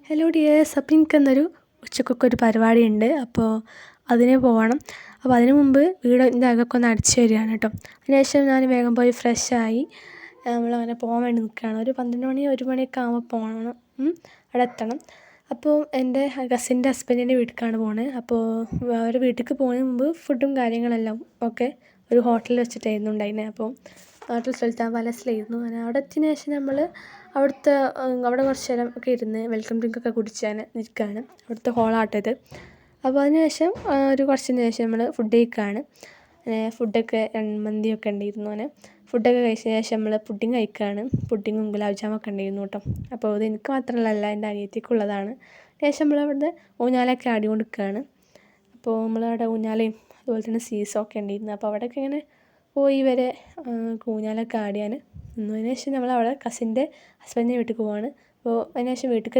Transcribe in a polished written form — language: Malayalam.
ഹലോ ഡിയേഴ്സ്, അപ്പോൾ എനിക്കെന്നൊരു ഉച്ചക്കൊക്കെ ഒരു പരിപാടി ഉണ്ട്. അപ്പോൾ അതിന് പോകണം. അപ്പോൾ അതിന് മുമ്പ് വീടിൻ്റെ അകമൊക്കെ ഒന്ന് അടിച്ച് വരികയാണ് കേട്ടോ. അതിനുശേഷം ഞാൻ വേഗം പോയി ഫ്രഷായി നമ്മളങ്ങനെ പോകാൻ വേണ്ടി നിൽക്കുകയാണ്. ഒരു 12 മണി 1 മണിയൊക്കെ ആകുമ്പോൾ പോകണം, അവിടെ എത്തണം. അപ്പോൾ എൻ്റെ കസിൻ്റെ ഹസ്ബൻഡിൻ്റെ വീട്ടിലേക്കാണ് പോകുന്നത്. അപ്പോൾ അവരുടെ വീട്ടിലേക്ക് പോകുന്നതിന് മുമ്പ് ഫുഡും കാര്യങ്ങളെല്ലാം ഒക്കെ ഒരു ഹോട്ടലിൽ വെച്ചിട്ടായിരുന്നു ഉണ്ടായിരുന്നത്. അപ്പോൾ ഹോട്ടൽ സുൽത്താൻ പാലസിലായിരുന്നു. അങ്ങനെ അവിടെ എത്തിയതിന് ശേഷം നമ്മൾ അവിടെ കുറച്ച് നേരം ഒക്കെ ഇരുന്ന് വെൽക്കം ഡ്രിങ്കൊക്കെ കുടിച്ചാൽ നിൽക്കുകയാണ്. അവിടുത്തെ ഹോളാട്ടത്. അപ്പോൾ അതിന് ശേഷം കുറച്ചിന് ശേഷം നമ്മൾ ഫുഡ് കഴിക്കുകയാണ്. ഫുഡൊക്കെ മന്തിയൊക്കെ ഉണ്ടായിരുന്നു. അങ്ങനെ ഫുഡൊക്കെ കഴിച്ചതിന് ശേഷം നമ്മൾ പുഡിങ് കഴിക്കുകയാണ്. പുഡിങ്ങും ഗുലാബ് ജാമൊക്കെ ഉണ്ടായിരുന്നു കേട്ടോ. അപ്പോൾ ഇത് എനിക്ക് മാത്രമല്ല, എൻ്റെ അനിയത്തിക്കുള്ളതാണ്. ശേഷം നമ്മളവിടുന്ന് ഊഞ്ഞാലൊക്കെ ആടിക്കൊണ്ട് നിൽക്കുകയാണ്. അപ്പോൾ നമ്മളവിടെ ഊഞ്ഞാലയും അതുപോലെ തന്നെ സീസൊക്കെ ഉണ്ടായിരുന്നു. അപ്പോൾ അവിടെയൊക്കെ ഇങ്ങനെ പോയി വരെ ഊഞ്ഞാലൊക്കെ ആടിയാണ്. അതിന് ശേഷം നമ്മളവിടെ കസിൻ്റെ ഹസ്ബൻഡിൻ്റെ വീട്ടിലേക്ക് പോവാണ്. അപ്പോൾ അതിന് ശേഷം വീട്ടിലേക്ക്